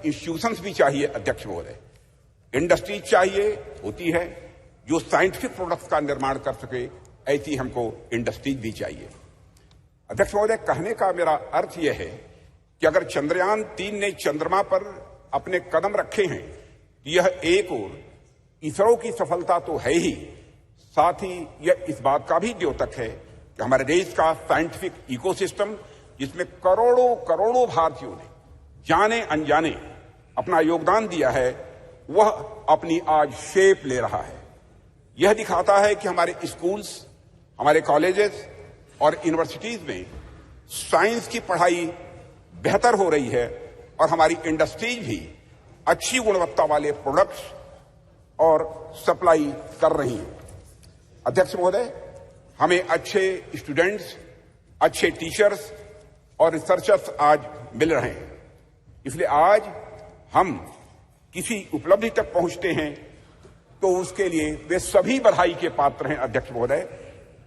Institutions भी चाहिए अध्यक्ष महोदय। इंडस्ट्रीज चाहिए, होती है, जो साइंटिफिक प्रोडक्ट्स का निर्माण कर सके, ऐसी हमको इंडस्ट्रीज भी चाहिए। अध्यक्ष महोदय, कहने का मेरा अर्थ यह है कि अगर चंद्रयान 3 ने चंद्रमा पर अपने कदम रखे हैं, यह एक और इसरो की सफलता तो है ही, साथ ही यह इस बात का भी द्योतक है कि हमारे देश का साइंटिफिक इकोसिस्टम, जिसमें करोड़ों करोड़ों भारतीयों ने जाने अनजाने अपना योगदान दिया है, वह अपनी आज शेप ले रहा है। यह दिखाता है कि हमारे स्कूल्स, हमारे कॉलेजेस और यूनिवर्सिटीज में साइंस की पढ़ाई बेहतर हो रही है और हमारी इंडस्ट्रीज भी अच्छी गुणवत्ता वाले प्रोडक्ट्स और सप्लाई कर रही हैं। अध्यक्ष महोदय, हमें अच्छे स्टूडेंट्स, अच्छे टीचर्स और रिसर्चर्स आज मिल रहे हैं। इसलिए आज हम किसी उपलब्धि तक पहुंचते हैं तो उसके लिए वे सभी बधाई के पात्र हैं अध्यक्ष महोदय,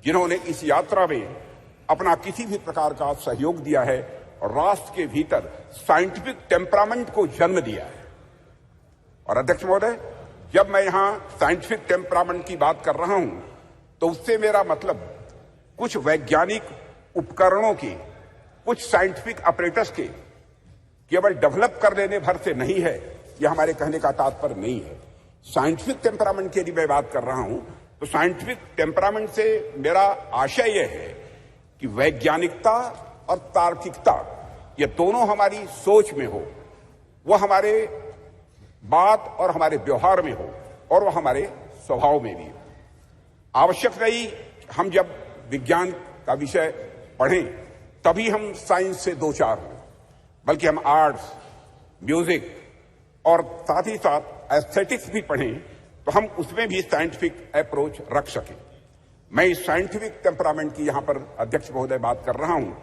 जिन्होंने इस यात्रा में अपना किसी भी प्रकार का सहयोग दिया है और राष्ट्र के भीतर साइंटिफिक टेम्परामेंट को जन्म दिया है। और अध्यक्ष महोदय, जब मैं यहां साइंटिफिक टेम्परामेंट की बात कर रहा हूं तो उससे मेरा मतलब कुछ वैज्ञानिक उपकरणों के, कुछ साइंटिफिक ऑपरेटर्स के केवल डेवलप कर लेने भर से नहीं है। यह हमारे कहने का तात्पर्य नहीं है। साइंटिफिक टेम्परामेंट की यदि मैं बात कर रहा हूं तो साइंटिफिक टेम्परामेंट से मेरा आशय यह है कि वैज्ञानिकता और तार्किकता, ये दोनों हमारी सोच में हो, वह हमारे बात और हमारे व्यवहार में हो और वह हमारे स्वभाव में भी हो। आवश्यक नहीं हम जब विज्ञान का विषय पढ़ें तभी हम साइंस से दो चार हों, बल्कि हम आर्ट्स, म्यूजिक और साथ ही साथ एस्थेटिक्स भी पढ़ें तो हम उसमें भी साइंटिफिक अप्रोच रख सकें। मैं इस साइंटिफिक टेम्परामेंट की यहां पर अध्यक्ष महोदय बात कर रहा हूं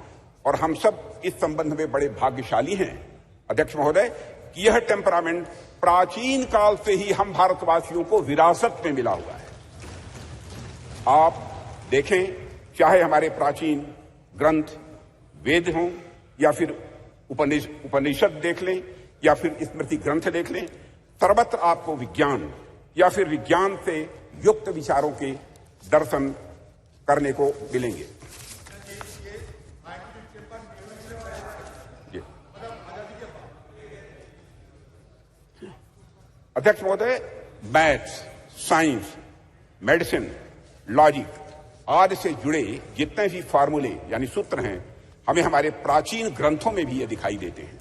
और हम सब इस संबंध में बड़े भाग्यशाली हैं अध्यक्ष महोदय कि यह टेम्परामेंट प्राचीन काल से ही हम भारतवासियों को विरासत में मिला हुआ है। आप देखें, चाहे हमारे प्राचीन ग्रंथ वेद हों या फिर उपनिषद देख लें या फिर स्मृति ग्रंथ देख लें, सर्वत्र आपको विज्ञान या फिर विज्ञान से युक्त विचारों के दर्शन करने को मिलेंगे। अध्यक्ष महोदय, मैथ्स, साइंस, मेडिसिन, लॉजिक आदि से जुड़े जितने भी फार्मूले यानी सूत्र हैं, हमें हमारे प्राचीन ग्रंथों में भी ये दिखाई देते हैं,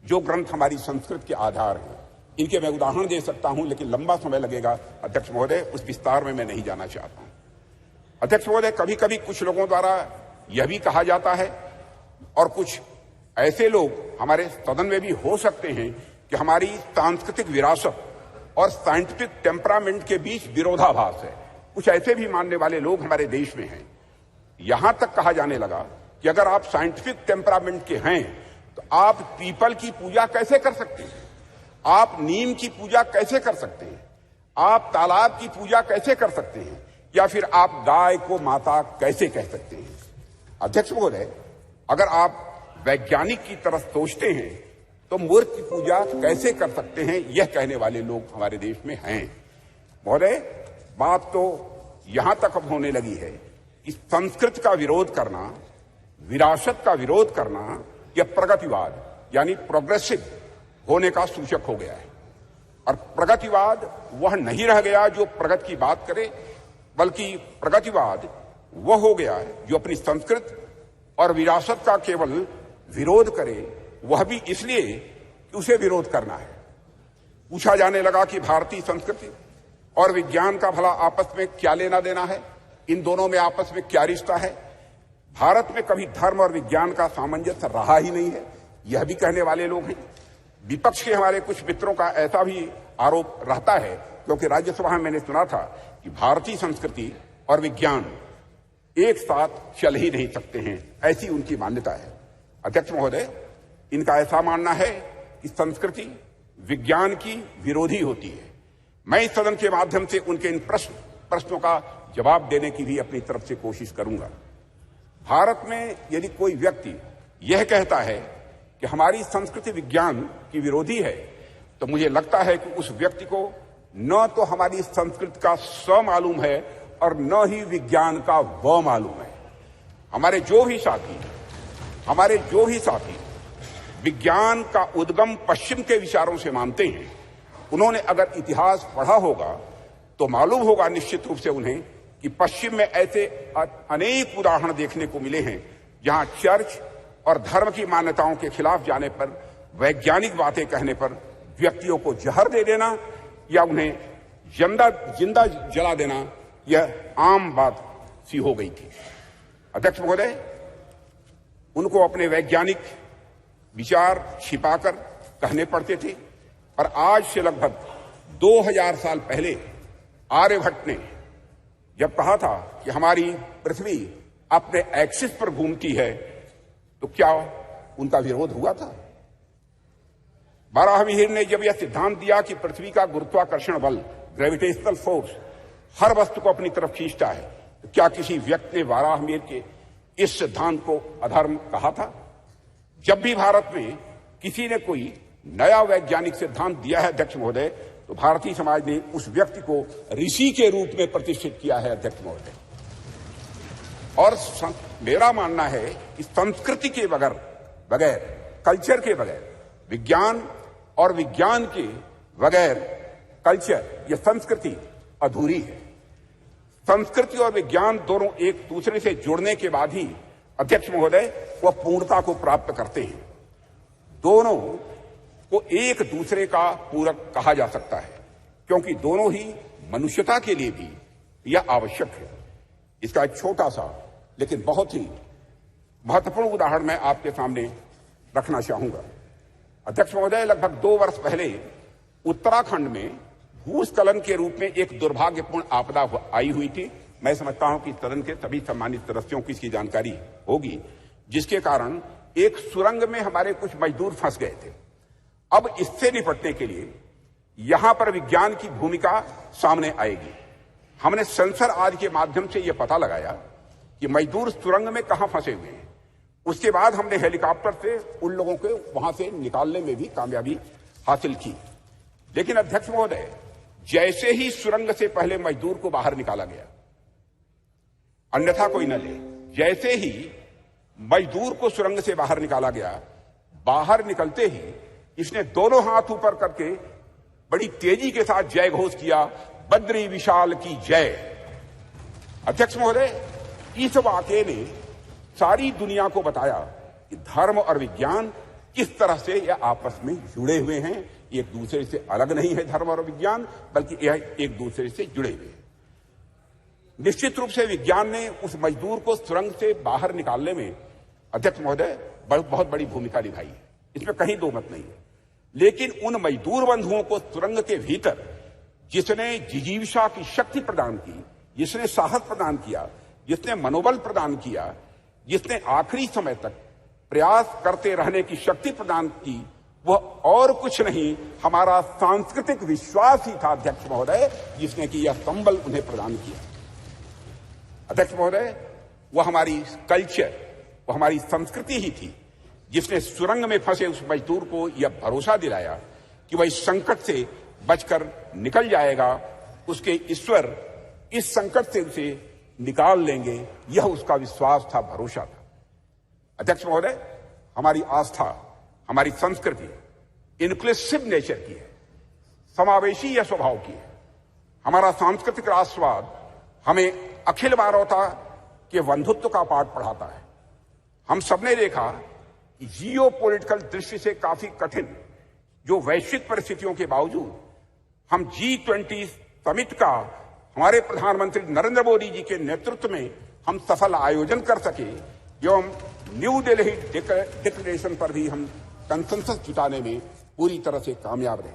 जो ग्रंथ हमारी संस्कृत के आधार हैं। इनके मैं उदाहरण दे सकता हूं, लेकिन लंबा समय लगेगा अध्यक्ष महोदय, उस विस्तार में मैं नहीं जाना चाहता हूं। अध्यक्ष महोदय, कभी कभी कुछ लोगों द्वारा यह भी कहा जाता है और कुछ ऐसे लोग हमारे सदन में भी हो सकते हैं कि हमारी सांस्कृतिक विरासत और साइंटिफिक टेम्परामेंट के बीच विरोधाभास है। कुछ ऐसे भी मानने वाले लोग हमारे देश में हैं। यहां तक कहा जाने लगा कि अगर आप साइंटिफिक टेम्परामेंट के हैं तो आप पीपल की पूजा कैसे कर सकते हैं, आप नीम की पूजा कैसे कर सकते हैं, आप तालाब की पूजा कैसे कर सकते हैं, या फिर आप गाय को माता कैसे कह सकते हैं। अध्यक्ष महोदय, अगर आप वैज्ञानिक की तरफ सोचते हैं तो मूर्ख की पूजा कैसे कर सकते हैं, यह कहने वाले लोग हमारे देश में हैं। महोदय, बात तो यहां तक अब होने लगी है कि संस्कृत का विरोध करना, विरासत का विरोध करना, यह प्रगतिवाद यानी प्रोग्रेसिव होने का सूचक हो गया है। और प्रगतिवाद वह नहीं रह गया जो प्रगति की बात करे, बल्कि प्रगतिवाद वह हो गया जो अपनी संस्कृत और विरासत का केवल विरोध करे, वह भी इसलिए कि उसे विरोध करना है। पूछा जाने लगा कि भारतीय संस्कृति और विज्ञान का भला आपस में क्या लेना देना है, इन दोनों में आपस में क्या रिश्ता है। भारत में कभी धर्म और विज्ञान का सामंजस्य रहा ही नहीं है, यह भी कहने वाले लोग हैं। विपक्ष के हमारे कुछ मित्रों का ऐसा भी आरोप रहता है, क्योंकि राज्यसभा में मैंने सुना था कि भारतीय संस्कृति और विज्ञान एक साथ चल ही नहीं सकते हैं, ऐसी उनकी मान्यता है। अध्यक्ष महोदय, इनका ऐसा मानना है कि संस्कृति विज्ञान की विरोधी होती है। मैं इस सदन के माध्यम से उनके इन प्रश्नों का जवाब देने की भी अपनी तरफ से कोशिश करूंगा। भारत में यदि कोई व्यक्ति यह कहता है कि हमारी संस्कृति विज्ञान की विरोधी है, तो मुझे लगता है कि उस व्यक्ति को न तो हमारी संस्कृति का स मालूम है और न ही विज्ञान का व मालूम है। हमारे जो भी साथी विज्ञान का उद्गम पश्चिम के विचारों से मानते हैं, उन्होंने अगर इतिहास पढ़ा होगा तो मालूम होगा निश्चित रूप से उन्हें कि पश्चिम में ऐसे अनेक उदाहरण देखने को मिले हैं जहां चर्च और धर्म की मान्यताओं के खिलाफ जाने पर, वैज्ञानिक बातें कहने पर व्यक्तियों को जहर दे देना या उन्हें जिंदा जला देना यह आम बात सी हो गई थी। अध्यक्ष महोदय, उनको अपने वैज्ञानिक विचार छिपाकर कहने पड़ते थे, पर आज से लगभग 2000 साल पहले आर्यभट्ट ने जब कहा था कि हमारी पृथ्वी अपने एक्सिस पर घूमती है, तो क्या उनका विरोध हुआ था? बाराहमीर ने जब यह सिद्धांत दिया कि पृथ्वी का गुरुत्वाकर्षण बल, ग्रेविटेशनल फोर्स, हर वस्तु को अपनी तरफ खींचता है, तो क्या किसी व्यक्ति ने बाराहमीर के इस सिद्धांत को अधर्म कहा था? जब भी भारत में किसी ने कोई नया वैज्ञानिक सिद्धांत दिया है अध्यक्ष महोदय, तो भारतीय समाज ने उस व्यक्ति को ऋषि के रूप में प्रतिष्ठित किया है अध्यक्ष महोदय। और मेरा मानना है कि संस्कृति के बगैर, कल्चर के बगैर, विज्ञान और विज्ञान के बगैर कल्चर या संस्कृति अधूरी है। संस्कृति और विज्ञान दोनों एक दूसरे से जुड़ने के बाद ही अध्यक्ष महोदय वह पूर्णता को प्राप्त करते हैं। दोनों को एक दूसरे का पूरक कहा जा सकता है, क्योंकि दोनों ही मनुष्यता के लिए भी यह आवश्यक है। इसका एक छोटा सा लेकिन बहुत ही महत्वपूर्ण उदाहरण मैं आपके सामने रखना चाहूंगा। अध्यक्ष महोदय, लगभग 2 वर्ष पहले उत्तराखंड में भूस्खलन के रूप में एक दुर्भाग्यपूर्ण आपदा आई हुई थी। मैं समझता हूं कि सदन के सभी सम्मानित सदस्यों की इसकी जानकारी होगी, जिसके कारण एक सुरंग में हमारे कुछ मजदूर फंस गए थे। अब इससे निपटने के लिए यहां पर विज्ञान की भूमिका सामने आएगी। हमने सेंसर आदि के माध्यम से यह पता लगाया कि मजदूर सुरंग में कहां फंसे हुए हैं। उसके बाद हमने हेलीकॉप्टर से उन लोगों को वहां से निकालने में भी कामयाबी हासिल की। लेकिन अध्यक्ष महोदय, जैसे ही सुरंग से पहले मजदूर को बाहर निकाला गया, अन्यथा कोई न ले, जैसे ही मजदूर को सुरंग से बाहर निकाला गया, बाहर निकलते ही इसने दोनों हाथ ऊपर करके बड़ी तेजी के साथ जय घोष किया, बद्री विशाल की जय। अध्यक्ष महोदय, इस वाकये ने सारी दुनिया को बताया कि धर्म और विज्ञान किस तरह से यह आपस में जुड़े हुए हैं। एक दूसरे से अलग नहीं है धर्म और विज्ञान, बल्कि यह एक दूसरे से जुड़े हुए हैं। निश्चित रूप से विज्ञान ने उस मजदूर को सुरंग से बाहर निकालने में अध्यक्ष महोदय बहुत बड़ी भूमिका निभाई है, इसमें कहीं दो मत नहीं है। लेकिन उन मजदूर बंधुओं को सुरंग के भीतर जिसने जिजीविषा की शक्ति प्रदान की, जिसने साहस प्रदान किया, जिसने मनोबल प्रदान किया, जिसने आखिरी समय तक प्रयास करते रहने की शक्ति प्रदान की, वह और कुछ नहीं, हमारा सांस्कृतिक विश्वास ही था अध्यक्ष महोदय, जिसने कि यह संबल उन्हें प्रदान किया। अध्यक्ष महोदय, वह हमारी कल्चर, वह हमारी संस्कृति ही थी जिसने सुरंग में फंसे उस मजदूर को यह भरोसा दिलाया कि वह इस संकट से बचकर निकल जाएगा, उसके ईश्वर इस संकट से उसे निकाल लेंगे, यह उसका विश्वास था, भरोसा था। अध्यक्ष महोदय, हमारी आस्था, हमारी संस्कृति इंक्लूसिव नेचर की है, समावेशी या स्वभाव की है। हमारा सांस्कृतिक राष्ट्रवाद हमें अखिल मानवता के बंधुत्व का पाठ पढ़ाता है। हम सबने देखा कि जियो पॉलिटिकल दृष्टि से काफी कठिन जो वैश्विक परिस्थितियों के बावजूद हम G20 समिट का हमारे प्रधानमंत्री नरेंद्र मोदी जी के नेतृत्व में हम सफल आयोजन कर सके, एवं न्यू दिल्ली डिक्लेरेशन पर भी हम कंसेंसस जुटाने में पूरी तरह से कामयाब रहे।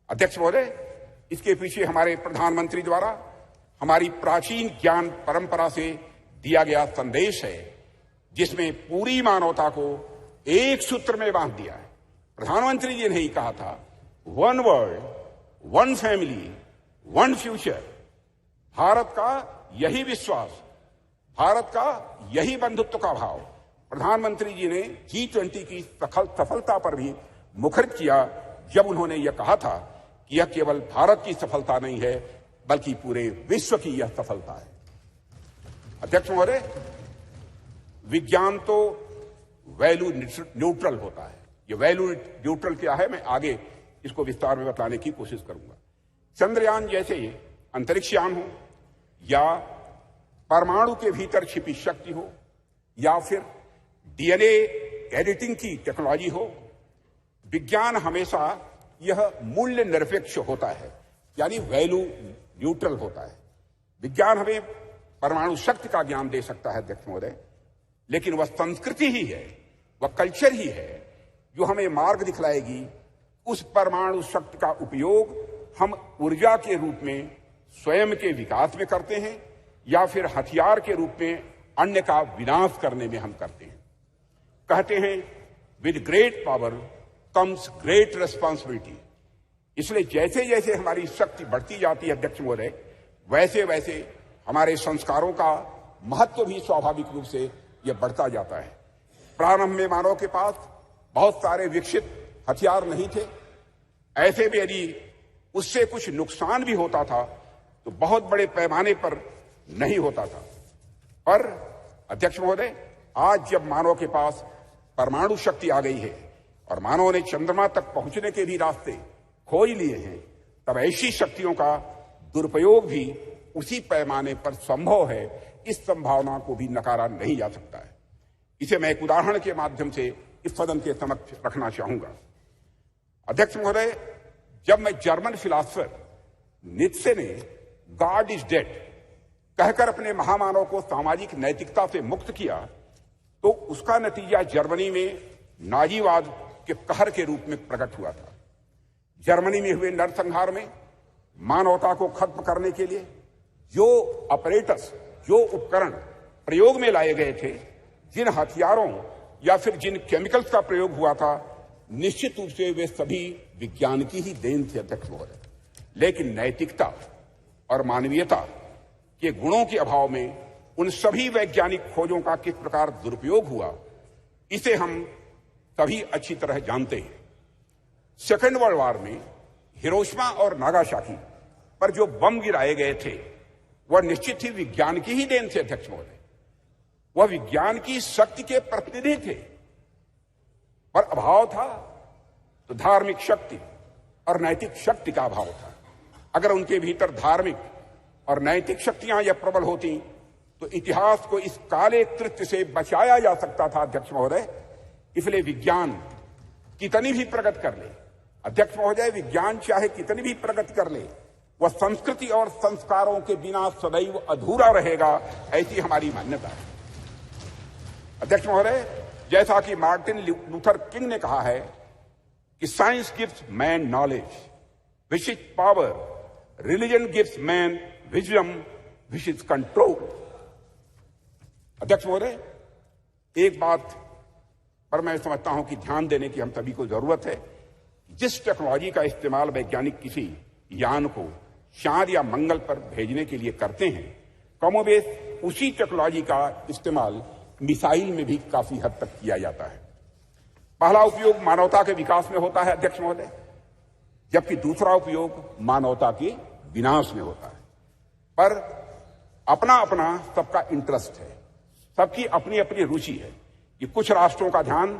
अध्यक्ष महोदय, इसके पीछे हमारे प्रधानमंत्री द्वारा हमारी प्राचीन ज्ञान परंपरा से दिया गया संदेश है, जिसमें पूरी मानवता को एक सूत्र में बांध दिया है। प्रधानमंत्री जी ने ही कहा था, one world, one family, one future. Bharat का यही विश्वास, भारत का यही बंधुत्व का भाव प्रधानमंत्री जी ने G20 की सफलता पर भी मुखरित किया, जब उन्होंने यह कहा था कि यह केवल भारत की सफलता नहीं है बल्कि पूरे विश्व की यह सफलता है। अध्यक्ष महोदय, विज्ञान तो वैल्यू न्यूट्रल होता है। ये वैल्यू न्यूट्रल क्या है, मैं आगे इसको विस्तार में बताने की कोशिश करूंगा। चंद्रयान जैसे अंतरिक्ष यान हो या परमाणु के भीतर छिपी शक्ति हो या फिर डीएनए एडिटिंग की टेक्नोलॉजी हो, विज्ञान हमेशा यह मूल्य निरपेक्ष होता है, यानी वैल्यू न्यूट्रल होता है। विज्ञान हमें परमाणु शक्ति का ज्ञान दे सकता है अध्यक्ष महोदय, लेकिन वह संस्कृति ही है, वह कल्चर ही है जो हमें मार्ग दिखलाएगी उस परमाणु शक्ति का उपयोग हम ऊर्जा के रूप में स्वयं के विकास में करते हैं या फिर हथियार के रूप में अन्य का विनाश करने में हम करते हैं। कहते हैं with great power comes great responsibility. इसलिए जैसे जैसे हमारी शक्ति बढ़ती जाती है अध्यक्ष महोदय, वैसे वैसे हमारे संस्कारों का महत्व भी स्वाभाविक रूप से यह बढ़ता जाता है। प्रारंभ में मानव के पास बहुत सारे विकसित हथियार नहीं थे। ऐसे में यदि उससे कुछ नुकसान भी होता था तो बहुत बड़े पैमाने पर नहीं होता था। पर अध्यक्ष महोदय, आज जब मानव के पास परमाणु शक्ति आ गई है और मानव ने चंद्रमा तक पहुंचने के भी रास्ते खोज लिए हैं, तब ऐसी शक्तियों का दुरुपयोग भी उसी पैमाने पर संभव है। इस संभावना को भी नकारा नहीं जा सकता है। इसे मैं एक उदाहरण के माध्यम से इस सदन के समक्ष रखना चाहूंगा। अध्यक्ष महोदय, जब मैं जर्मन फिलॉसफर नीत्शे ने गॉड इज डेड कहकर अपने महामानव को सामाजिक नैतिकता से मुक्त किया, तो उसका नतीजा जर्मनी में नाजीवाद के कहर के रूप में प्रकट हुआ था। जर्मनी में हुए नरसंहार में मानवता को खत्म करने के लिए जो ऑपरेटर्स, जो उपकरण प्रयोग में लाए गए थे, जिन हथियारों या फिर जिन केमिकल्स का प्रयोग हुआ था, निश्चित रूप से वे सभी विज्ञान की ही देन थे अध्यक्ष महोदय। लेकिन नैतिकता और मानवीयता के गुणों के अभाव में उन सभी वैज्ञानिक खोजों का किस प्रकार दुरुपयोग हुआ, इसे हम सभी अच्छी तरह जानते हैं। सेकेंड वर्ल्ड वॉर में हिरोशिमा और नागासाकी पर जो बम गिराए गए थे, वह निश्चित ही विज्ञान की ही देन थे अध्यक्ष महोदय। वह विज्ञान की शक्ति के प्रतिनिधि थे, पर अभाव था तो धार्मिक शक्ति और नैतिक शक्ति का अभाव था। अगर उनके भीतर धार्मिक और नैतिक शक्तियां यह प्रबल होती तो इतिहास को इस काले कृत्य से बचाया जा सकता था अध्यक्ष महोदय। इसलिए विज्ञान कितनी भी प्रगति कर ले अध्यक्ष महोदय, विज्ञान चाहे कितनी भी प्रगति कर ले, वह संस्कृति और संस्कारों के बिना सदैव अधूरा रहेगा, ऐसी हमारी मान्यता है। अध्यक्ष महोदय, जैसा कि मार्टिन लूथर किंग ने कहा है कि science gives man knowledge which is power, religion gives man wisdom which is control. अध्यक्ष महोदय, एक बात पर मैं समझता हूं कि ध्यान देने की हम सभी को जरूरत है। जिस टेक्नोलॉजी का इस्तेमाल वैज्ञानिक किसी यान को चांद या मंगल पर भेजने के लिए करते हैं, कमोबेश उसी टेक्नोलॉजी का इस्तेमाल मिसाइल में भी काफी हद तक किया जाता है। पहला उपयोग मानवता के विकास में होता है अध्यक्ष महोदय, जबकि दूसरा उपयोग मानवता के विनाश में होता है। पर अपना अपना सबका इंटरेस्ट है, सबकी अपनी अपनी रुचि है कि कुछ राष्ट्रों का ध्यान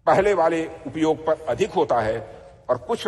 पहले वाले उपयोग पर अधिक होता है और कुछ